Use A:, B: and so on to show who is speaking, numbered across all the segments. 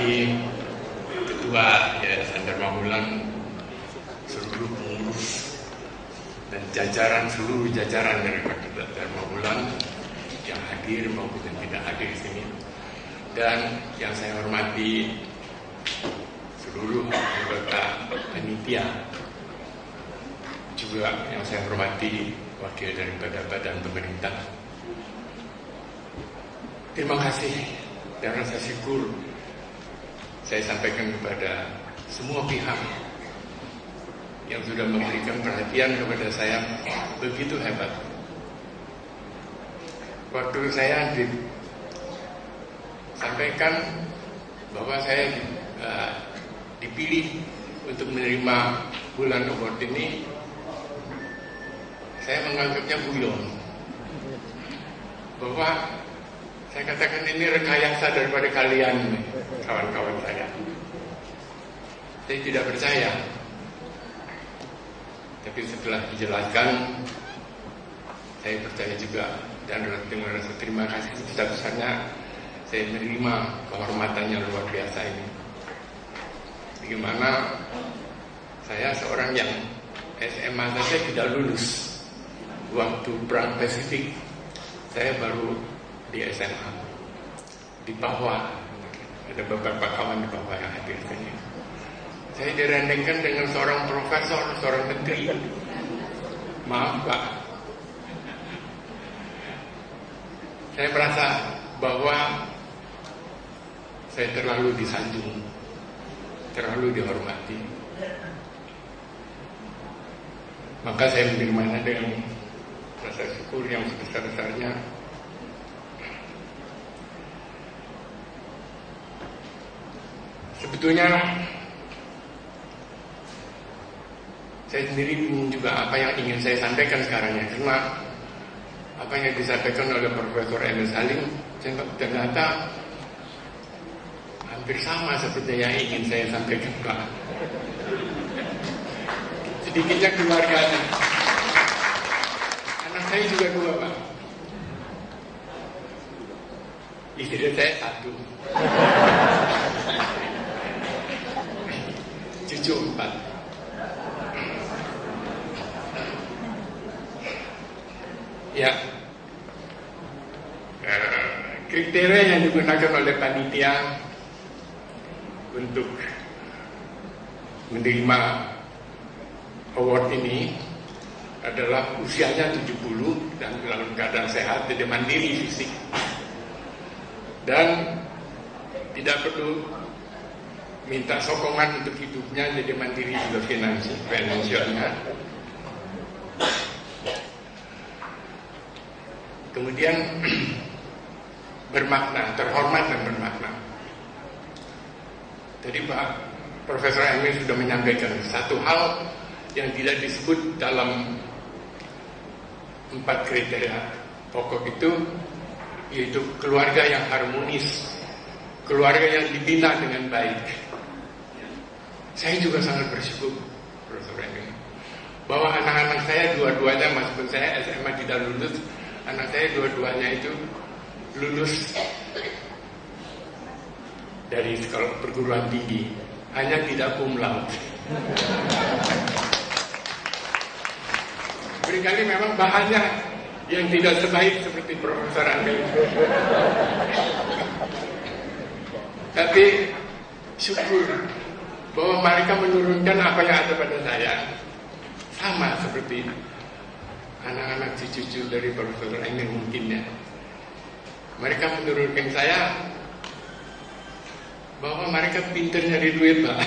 A: hormati Ketua Yayasan Dharma Wulan, seluruh pengurus dan seluruh jajaran dari Dharma Wulan yang hadir maupun yang tidak hadir di sini, dan yang saya hormati seluruh anggota panitia, juga yang saya hormati wakil daripada badan pemerintah. Terima kasih dan rasa syukur saya sampaikan kepada semua pihak yang sudah memberikan perhatian kepada saya begitu hebat. Waktu saya disampaikan bahwa saya dipilih untuk menerima Wulan Award ini, saya menganggapnya guyon, bahwa saya katakan ini rekayasa daripada kalian, kawan-kawan saya. Saya tidak percaya. Tapi setelah dijelaskan, saya percaya juga, dan dengan rasa terima kasih sebesar-besarnya saya menerima kehormatan yang luar biasa ini. Bagaimana saya seorang yang SMA saja tidak lulus. Waktu perang Pasifik saya baru di SMA di Papua, ada beberapa kawan di Papua yang hadir sini. Saya direndengkan dengan seorang profesor, seorang menteri. Maaf Pak, saya merasa bahwa saya terlalu disanjung, terlalu dihormati. Maka saya menerimanya dengan rasa syukur yang sebesar-besarnya. Sebetulnya saya sendiri bingung juga apa yang ingin saya sampaikan sekarang ya, karena apa yang disampaikan oleh Profesor Emil Salim ternyata hampir sama seperti yang ingin saya sampaikan Pak. Sedikitnya keluarganya. Anak saya juga 2 Pak. Istri saya 1. Cucu 4. Ya, kriteria yang digunakan oleh panitia untuk menerima award ini adalah usianya 70 dan dalam keadaan sehat, tidak mandiri fisik, dan tidak perlu minta sokongan untuk hidupnya, jadi mandiri juga finansialnya. Kemudian bermakna, terhormat dan bermakna. Tadi Pak Profesor Emil sudah menyampaikan satu hal yang tidak disebut dalam 4 kriteria pokok itu, yaitu keluarga yang harmonis, keluarga yang dibina dengan baik. Saya juga sangat bersyukur, Profesor Emil, bahwa anak-anak saya dua-duanya, meskipun saya SMA tidak lulus, anak saya dua-duanya itu lulus dari sekolah perguruan tinggi, hanya tidak cum laude. Barangkali memang bahannya yang tidak sebaik seperti Profesor Emil. Tapi syukur bahwa mereka menurunkan apa yang ada pada saya, sama seperti anak-anak cucu dari Profesor Emil mungkin ya. Mereka menurunkan saya bahwa mereka pintar nyari duit Pak.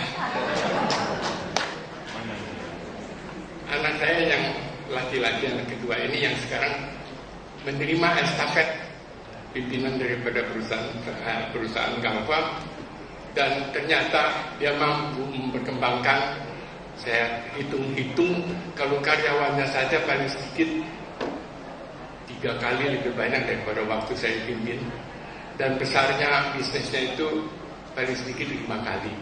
A: Anak saya yang laki-laki, anak kedua ini yang sekarang menerima estafet pimpinan daripada perusahaan Galva, dan ternyata dia mampu memperkembangkan. Saya hitung-hitung kalau karyawannya saja paling sedikit 3 kali lebih banyak daripada waktu saya pimpin, dan besarnya bisnisnya itu paling sedikit 5 kali.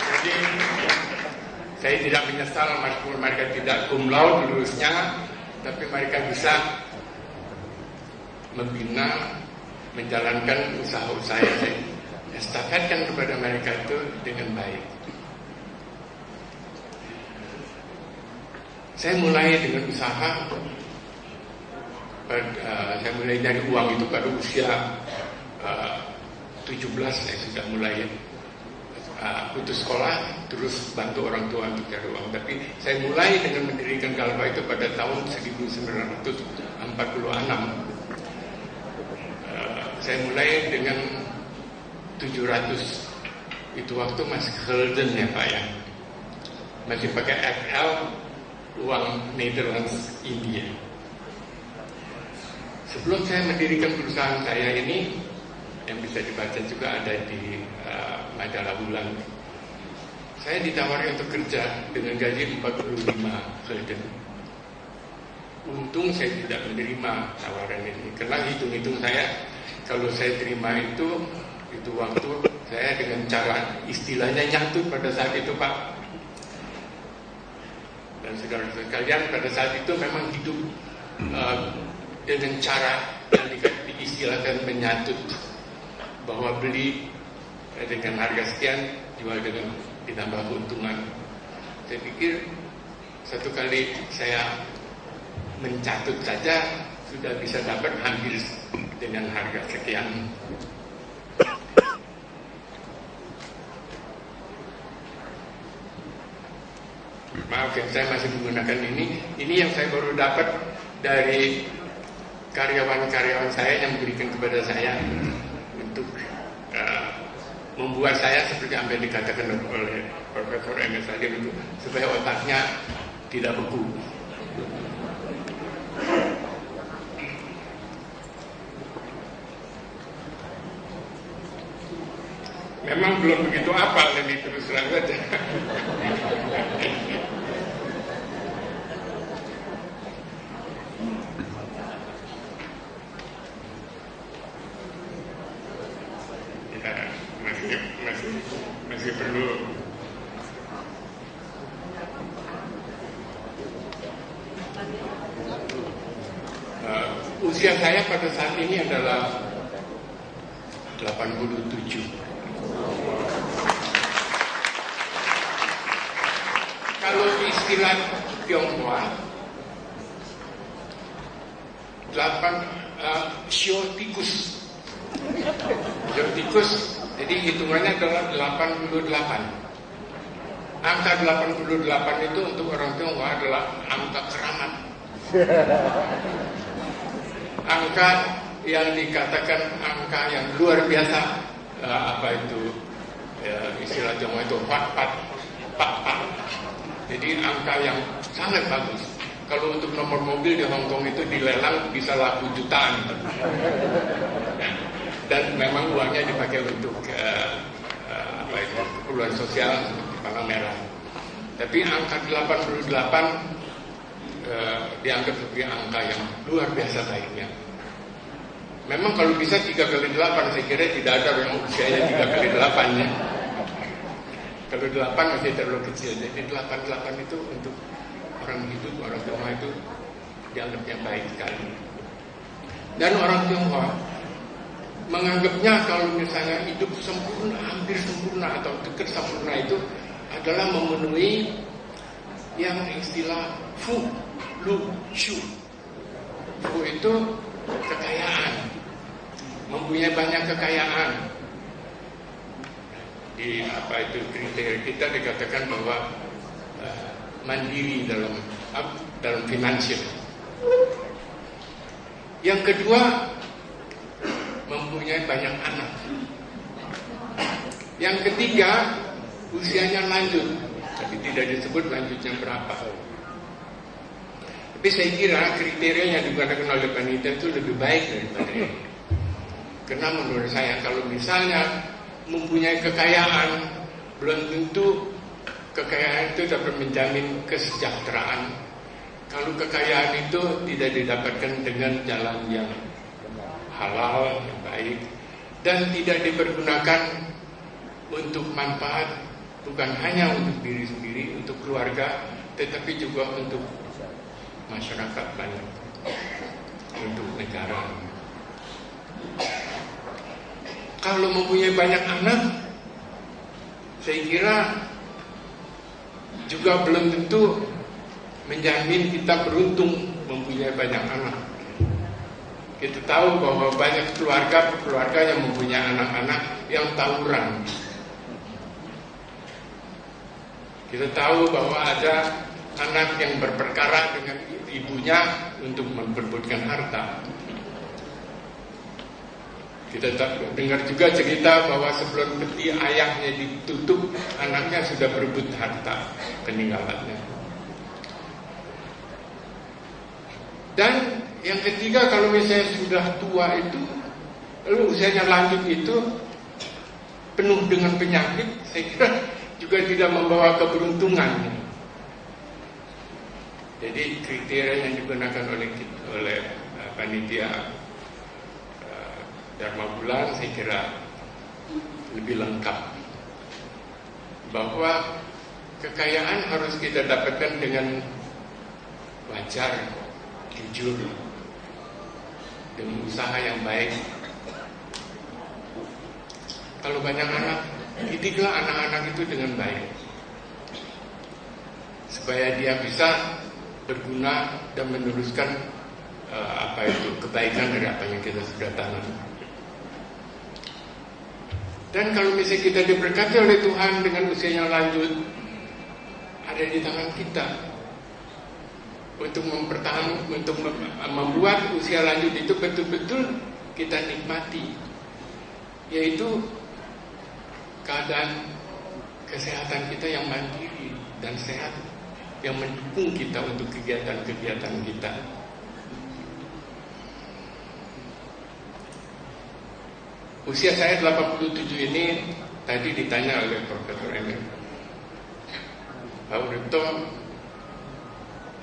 A: Jadi saya tidak menyesal meskipun mereka tidak cum laude lulusnya, tapi mereka bisa membina menjalankan usaha-usaha yang saya estafetkan kepada mereka itu dengan baik. Saya mulai dengan usaha, saya mulai dari uang itu pada usia 17 saya sudah mulai putus sekolah, terus bantu orang tua untuk cari uang. Tapi saya mulai dengan mendirikan Galva itu pada tahun 1946. Saya mulai dengan 700. Itu waktu masih gulden ya Pak ya, masih pakai FL, uang Netherlands India. Sebelum saya mendirikan perusahaan saya ini, yang bisa dibaca juga ada di majalah Bulan, saya ditawari untuk kerja dengan gaji 45 gulden. Untung saya tidak menerima tawaran ini, karena hitung-hitung saya, kalau saya terima itu waktu saya dengan cara istilahnya nyatut pada saat itu Pak. Dan saudara-saudara sekalian, pada saat itu memang hidup dengan cara yang diistilahkan menyatut, bahwa beli dengan harga sekian, jual dengan ditambah keuntungan. Saya pikir satu kali saya mencatut saja sudah bisa dapat hampir dengan harga sekian. Maaf ya, saya masih menggunakan ini. Ini yang saya baru dapat dari karyawan-karyawan saya yang berikan kepada saya untuk membuat saya seperti apa yang dikatakan oleh Profesor M.S. Salim itu, supaya otaknya tidak beku. Memang belum begitu apal, ini terus terang saja. Masih perlu usia saya pada saat ini adalah 87. Kalau istilah Tionghoa, siotikus. Jadi hitungannya adalah 88. Angka 88 itu untuk orang Tionghoa adalah angka keramat. Angka yang dikatakan angka yang luar biasa. Istilah Tionghoa itu pat. Jadi angka yang sangat bagus. Kalau untuk nomor mobil di Hong Kong itu dilelang bisa laku jutaan. Dan memang uangnya dipakai untuk keperluan sosial seperti Palang Merah. Tapi angka 88 dianggap sebagai angka yang luar biasa baiknya. Memang kalau bisa 3 kali 8, saya kira tidak ada yang usianya 3 kali 8 ya. Kalau 8 masih terlalu kecil. Jadi 88 itu untuk orang hidup, orang Tionghoa itu dianggapnya baik sekali. Dan orang Tionghoa menganggapnya kalau misalnya hidup sempurna, hampir sempurna atau dekat sempurna itu adalah memenuhi yang istilah fu, lu, shu. Fu itu kekayaan, mempunyai banyak kekayaan. Di kriteria kita dikatakan bahwa mandiri dalam finansial. Yang kedua, mempunyai banyak anak. Yang ketiga, usianya lanjut, tapi tidak disebut lanjutnya berapa. Tapi saya kira kriteria yang digunakan oleh panitia itu lebih baik daripada ini. Karena menurut saya kalau misalnya mempunyai kekayaan, belum tentu kekayaan itu dapat menjamin kesejahteraan. Kalau kekayaan itu tidak didapatkan dengan jalan yang halal, yang baik, dan tidak dipergunakan untuk manfaat, bukan hanya untuk diri sendiri, untuk keluarga, tetapi juga untuk masyarakat banyak, untuk negara. kalau mempunyai banyak anak, saya kira juga belum tentu menjamin kita beruntung mempunyai banyak anak. Kita tahu bahwa banyak keluarga yang mempunyai anak-anak yang tawuran. Kita tahu bahwa ada anak yang berperkara dengan ibunya untuk memperebutkan harta. Kita dengar juga cerita bahwa sebelum peti ayahnya ditutup, anaknya sudah berebut harta peninggalannya. Dan yang ketiga, kalau misalnya sudah tua itu, lalu usianya lanjut itu penuh dengan penyakit, saya kira juga tidak membawa keberuntungan. Jadi kriteria yang digunakan oleh panitia Dharma Bulan saya kira lebih lengkap, bahwa kekayaan harus kita dapatkan dengan wajar, jujur, dengan usaha yang baik. Kalau banyak anak, didiklah anak-anak itu dengan baik, supaya dia bisa berguna dan meneruskan kebaikan dari apa yang kita sudah tanam. Dan kalau misalnya kita diberkati oleh Tuhan dengan usia yang lanjut, ada di tangan kita untuk membuat usia lanjut itu betul-betul kita nikmati, yaitu keadaan kesehatan kita yang mandiri dan sehat, yang mendukung kita untuk kegiatan-kegiatan kita. Usia saya 87 ini tadi ditanya oleh Profesor Emil, Pak Uripto,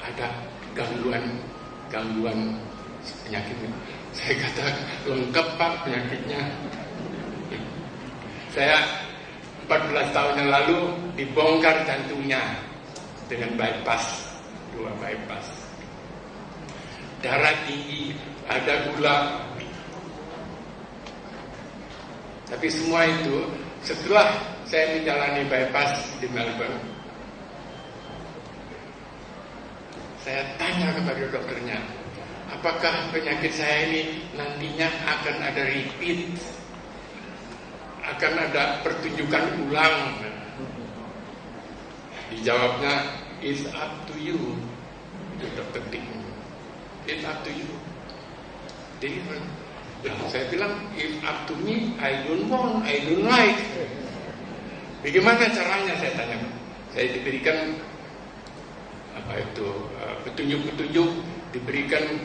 A: ada gangguan penyakitnya? Saya kata lengkap Pak penyakitnya. Saya 14 tahun yang lalu dibongkar jantungnya dengan bypass, 2 bypass. Darah tinggi, ada gula. Tapi semua itu setelah saya menjalani bypass di Melbourne, saya tanya kepada dokternya, apakah penyakit saya ini nantinya akan ada repeat, akan ada pertunjukan ulang? Dijawabnya, it's up to you. Itu dokter Dick. It's up to you. Jadi saya bilang, if up to me, I don't want, I don't like. Bagaimana caranya, saya tanya. Saya diberikan petunjuk-petunjuk, diberikan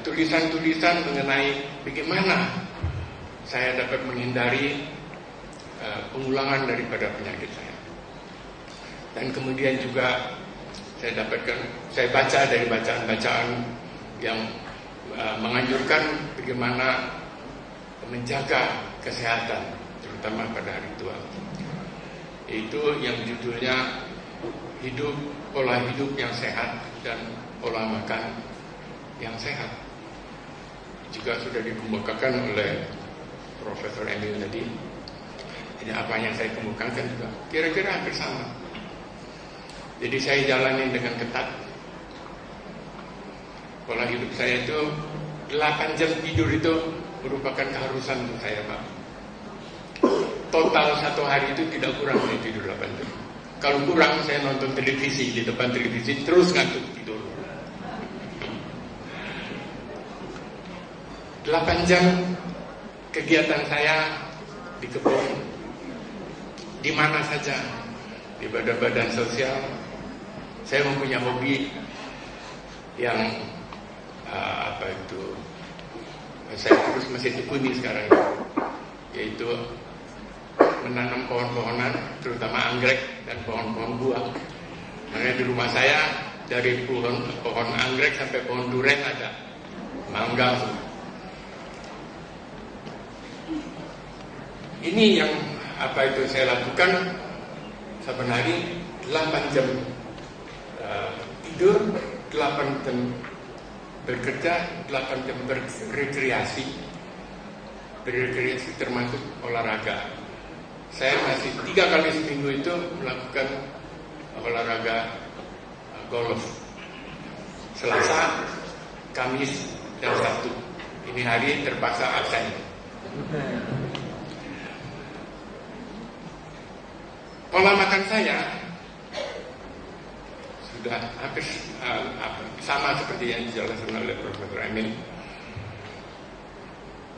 A: tulisan-tulisan mengenai bagaimana saya dapat menghindari pengulangan daripada penyakit saya. Dan kemudian juga saya baca dari bacaan-bacaan yang menganjurkan bagaimana menjaga kesehatan, terutama pada hari tua. Itu yang judulnya pola hidup yang sehat dan pola makan yang sehat. Juga sudah dikemukakan oleh Profesor Emil tadi. Ini apa yang saya kemukakan juga kira-kira hampir sama. Jadi saya jalani dengan ketat. Pola hidup saya itu 8 jam tidur itu merupakan keharusan untuk saya, Pak. Total 1 hari itu tidak kurang dari tidur 8 jam. Kalau kurang, saya nonton televisi, di depan televisi terus ngantuk tidur. 8 jam kegiatan saya di kebun, di mana saja, di badan-badan sosial. Saya mempunyai hobi yang saya terus masih tekuni sekarang, yaitu menanam pohon-pohonan, terutama anggrek dan pohon-pohon buah. Karena di rumah saya dari pohon anggrek sampai pohon duren ada, mangga. Ini yang saya lakukan saben hari, 8 jam tidur, 8 jam bekerja, 8 jam berrekreasi. berrekreasi termasuk olahraga. Saya masih 3 kali seminggu itu melakukan olahraga golf. Selasa, Kamis, dan Sabtu. Ini hari terpaksa absen. Pola makan saya sudah hampir sama seperti yang dijelaskan oleh Profesor Emil.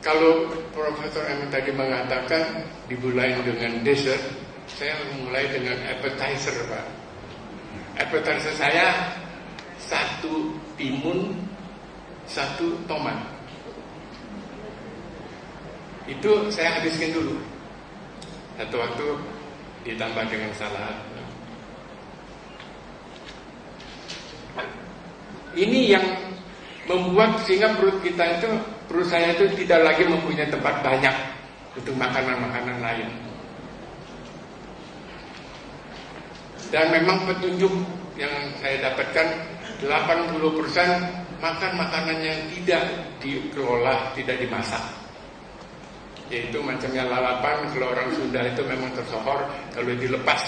A: Kalau Profesor Emil tadi mengatakan dimulai dengan dessert, saya mulai dengan appetizer, Pak. Appetizer saya 1 timun, 1 tomat. Itu saya habiskan dulu. Satu waktu ditambah dengan salad. Ini yang membuat sehingga perut saya itu tidak lagi mempunyai tempat banyak untuk makanan-makanan lain. Dan memang petunjuk yang saya dapatkan 80% makan makanan yang tidak dikelola, tidak dimasak. Yaitu macamnya lalapan, kalau orang Sunda itu memang tersohor, kalau dilepas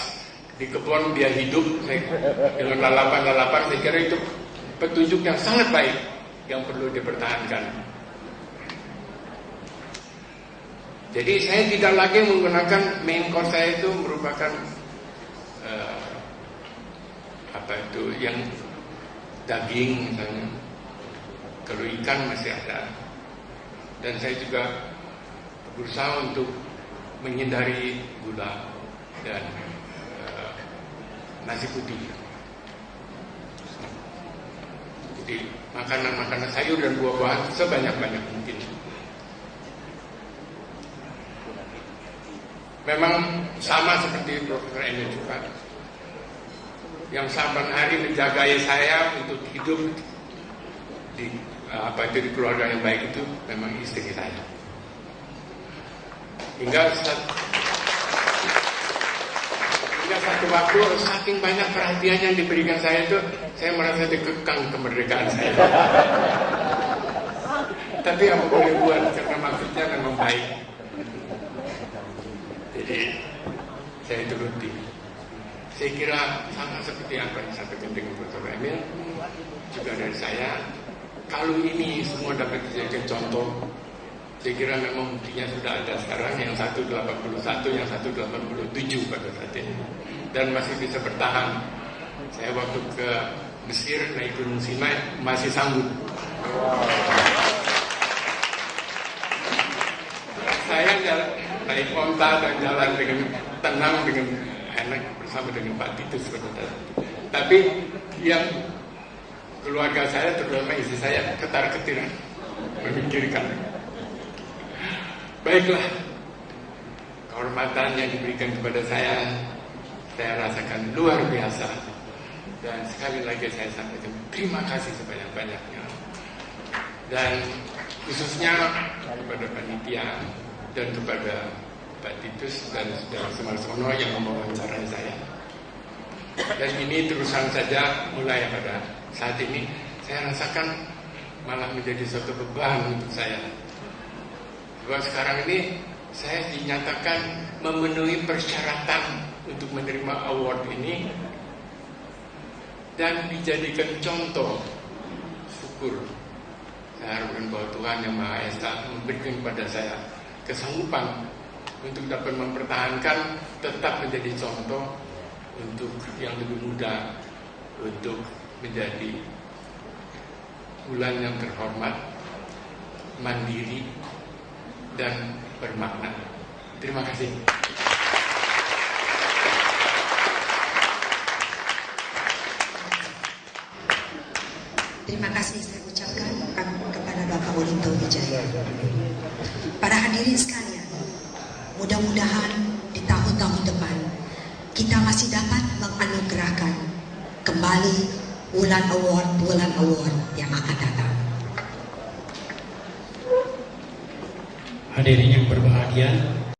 A: di kebun dia hidup dengan lalapan-lalapan. Saya kira itu petunjuk yang sangat baik yang perlu dipertahankan. Jadi saya tidak lagi menggunakan main course saya itu merupakan yang daging misalnya. Kalau ikan masih ada. Dan saya juga berusaha untuk menghindari gula dan nasi putih. Jadi makanan-makanan sayur dan buah-buahan sebanyak-banyak mungkin. Memang sama seperti Profesor Emil juga, yang saban hari menjagai saya untuk hidup di keluarga yang baik itu memang istri saya. Hingga satu waktu saking banyak perhatian yang diberikan saya itu, saya merasa dikekang kemerdekaan saya. Tapi apa boleh buat, karena maksudnya memang baik. Jadi saya turuti. Saya kira sama seperti apa yang disampaikan dengan Profesor Emil, juga dari saya. Kalau ini semua dapat dijadikan contoh, saya kira memang buktinya sudah ada sekarang, yang 181, yang 187 pada saat ini, dan masih bisa bertahan. Saya waktu ke Mesir naik Gunung Sinai masih sanggup. Saya naik onta dan jalan dengan tenang, dengan enak bersama dengan Pak Titus. Tapi yang keluarga saya, terutama istri saya, ketar-ketiran memikirkan. Baiklah, kehormatan yang diberikan kepada saya rasakan luar biasa. Dan sekali lagi saya sampaikan terima kasih sebanyak-banyaknya. Dan khususnya kepada panitia dan kepada Pak Titus dan Saudara Sumarsono yang mewawancarai saya. Dan ini terusan saja mulai pada saat ini saya rasakan malah menjadi suatu beban untuk saya. Bahwa sekarang ini saya dinyatakan memenuhi persyaratan untuk menerima award ini dan dijadikan contoh syukur. Saya harapkan bahwa Tuhan Yang Maha Esa memberikan kepada saya kesanggupan untuk dapat mempertahankan, tetap menjadi contoh untuk yang lebih muda, untuk menjadi bulan yang terhormat, mandiri, dan bermakna. Terima kasih.
B: Terima kasih saya ucapkan kepada Bapak Olinto Wijaya. Para hadirin sekalian, mudah-mudahan di tahun-tahun depan kita masih dapat menganugerahkan kembali bulan award yang akan datang.
C: Hadirin yang berbahagia,